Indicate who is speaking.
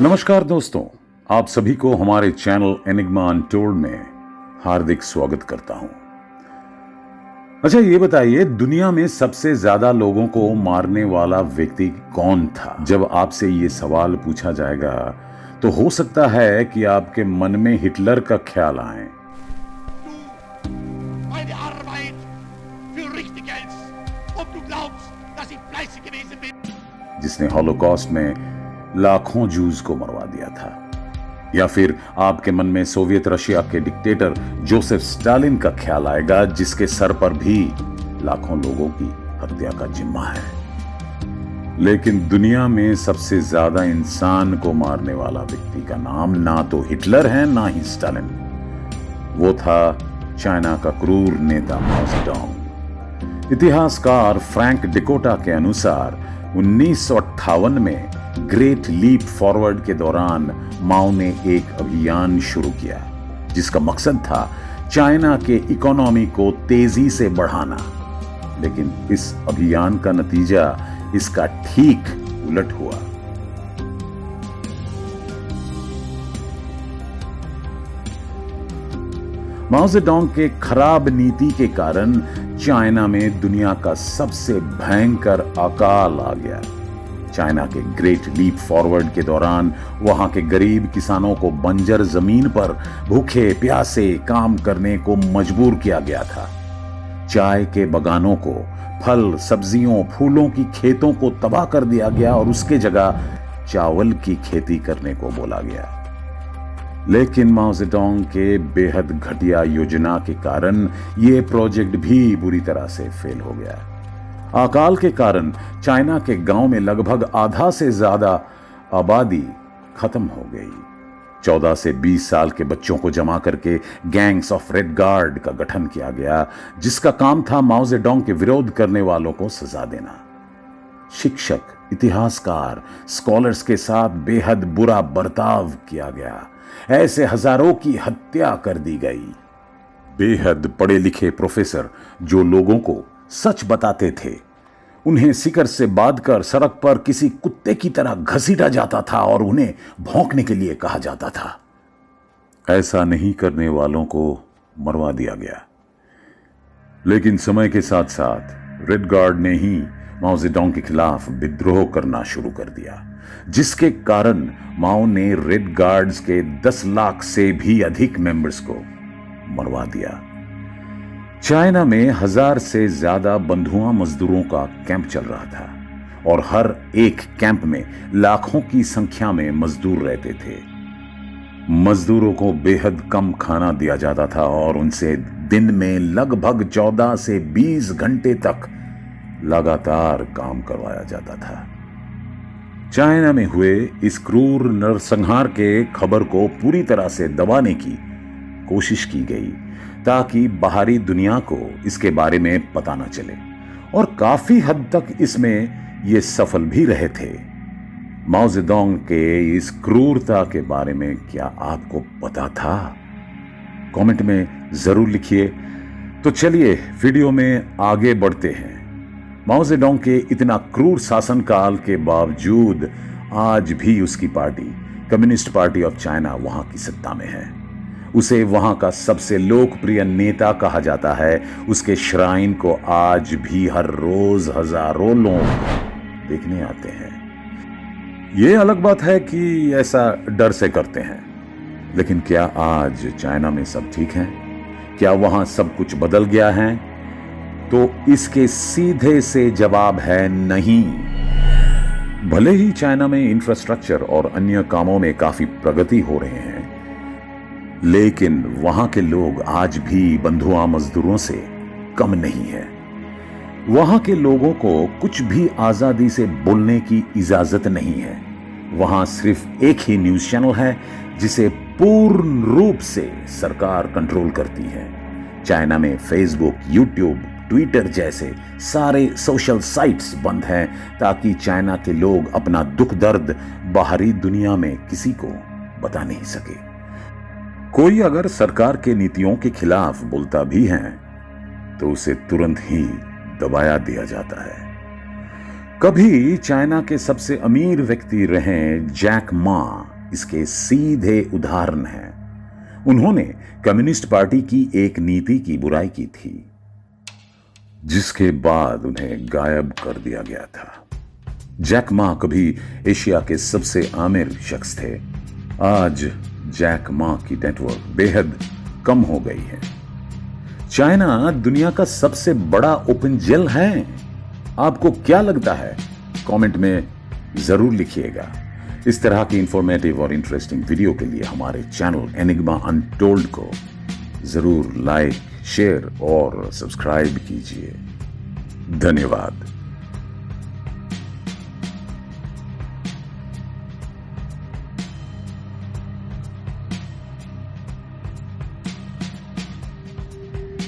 Speaker 1: नमस्कार दोस्तों, आप सभी को हमारे चैनल एनिग्मा अनटोल्ड में हार्दिक स्वागत करता हूं। अच्छा, ये बताइए, दुनिया में सबसे ज्यादा लोगों को मारने वाला व्यक्ति कौन था? जब आपसे ये सवाल पूछा जाएगा तो हो सकता है कि आपके मन में हिटलर का ख्याल आए। जिसने हॉलोकॉस्ट में लाखों जूस को मरवा दिया था। या फिर आपके मन में सोवियत रशिया के डिक्टेटर जोसेफ स्टालिन का ख्याल आएगा, जिसके सर पर भी लाखों लोगों की हत्या का जिम्मा है। लेकिन दुनिया में सबसे ज्यादा इंसान को मारने वाला व्यक्ति का नाम ना तो हिटलर है ना ही स्टालिन। वो था चाइना का क्रूर नेता माओ जेडोंग। इतिहासकार फ्रैंक डिकोटा के अनुसार 1958 में ग्रेट लीप फॉरवर्ड के दौरान माओ ने एक अभियान शुरू किया, जिसका मकसद था चाइना के इकोनॉमी को तेजी से बढ़ाना। लेकिन इस अभियान का नतीजा इसका ठीक उलट हुआ। माओ जेडोंग के खराब नीति के कारण चाइना में दुनिया का सबसे भयंकर अकाल आ गया। चाइना के ग्रेट लीप फॉरवर्ड के दौरान वहां के गरीब किसानों को बंजर जमीन पर भूखे प्यासे काम करने को मजबूर किया गया था। चाय के बगानों को, फल, सब्जियों, फूलों की खेतों को तबाह कर दिया गया और उसके जगह चावल की खेती करने को बोला गया। लेकिन माओ जेडोंग के बेहद घटिया योजना के कारण यह प्रोजेक्ट भी बुरी तरह से फेल हो गया। अकाल के कारण चाइना के गांव में लगभग आधा से ज्यादा आबादी खत्म हो गई। 14 से 20 साल के बच्चों को जमा करके गैंग्स ऑफ रेड गार्ड का गठन किया गया, जिसका काम था माओ जेडोंग के विरोध करने वालों को सजा देना। शिक्षक, इतिहासकार, स्कॉलर्स के साथ बेहद बुरा बर्ताव किया गया। ऐसे हजारों की हत्या कर दी गई। बेहद पढ़े लिखे प्रोफेसर जो लोगों को सच बताते थे, उन्हें सिकर से बांधकर सड़क पर किसी कुत्ते की तरह घसीटा जाता था और उन्हें भौंकने के लिए कहा जाता था। ऐसा नहीं करने वालों को मरवा दिया गया। लेकिन समय के साथ साथ रेड गार्ड ने ही माओ जेडोंग के खिलाफ विद्रोह करना शुरू कर दिया, जिसके कारण माओ ने रेड गार्ड्स के 10 लाख से भी अधिक मेंबर्स को मरवा दिया। चाइना में 1000 से ज्यादा बंधुआ मजदूरों का कैंप चल रहा था और हर एक कैंप में लाखों की संख्या में मजदूर रहते थे। मजदूरों को बेहद कम खाना दिया जाता था और उनसे दिन में लगभग 14 से 20 घंटे तक लगातार काम करवाया जाता था। चाइना में हुए इस क्रूर नरसंहार के खबर को पूरी तरह से दबाने की कोशिश की गई, ताकि बाहरी दुनिया को इसके बारे में पता न चले, और काफी हद तक इसमें ये सफल भी रहे थे। माओ जेडोंग के इस क्रूरता के बारे में क्या आपको पता था? कमेंट में जरूर लिखिए। तो चलिए वीडियो में आगे बढ़ते हैं। माओ जेडोंग के इतना क्रूर शासनकाल के बावजूद आज भी उसकी party, communist party of China, वहां की सत्ता में है। उसे वहां का सबसे लोकप्रिय नेता कहा जाता है। उसके श्राइन को आज भी हर रोज हजारों लोग देखने आते हैं। यह अलग बात है कि ऐसा डर से करते हैं, लेकिन क्या आज चाइना में सब ठीक है? क्या वहां सब कुछ बदल गया है? तो इसके सीधे से जवाब है नहीं। भले ही चाइना में इंफ्रास्ट्रक्चर और अन्य कामों में काफी प्रगति हो रहे हैं, लेकिन वहां के लोग आज भी बंधुआ मजदूरों से कम नहीं है। वहां के लोगों को कुछ भी आजादी से बोलने की इजाजत नहीं है। वहां सिर्फ एक ही न्यूज चैनल है जिसे पूर्ण रूप से सरकार कंट्रोल करती है। चाइना में फेसबुक, यूट्यूब, ट्विटर जैसे सारे सोशल साइट्स बंद हैं, ताकि चाइना के लोग अपना दुख दर्द बाहरी दुनिया में किसी को बता नहीं सके। कोई अगर सरकार के नीतियों के खिलाफ बोलता भी है तो उसे तुरंत ही दबाया दिया जाता है। कभी चाइना के सबसे अमीर व्यक्ति रहे जैक मा, इसके सीधे उदाहरण हैं। उन्होंने कम्युनिस्ट पार्टी की एक नीति की बुराई की थी, जिसके बाद उन्हें गायब कर दिया गया था। जैक मा कभी एशिया के सबसे आमिर शख्स थे। आज जैक मा की नेटवर्क बेहद कम हो गई है। चाइना दुनिया का सबसे बड़ा ओपन जेल है। आपको क्या लगता है? कमेंट में जरूर लिखिएगा। इस तरह की इंफॉर्मेटिव और इंटरेस्टिंग वीडियो के लिए हमारे चैनल एनिग्मा अनटोल्ड को जरूर लाइक, शेयर और सब्सक्राइब कीजिए। धन्यवाद।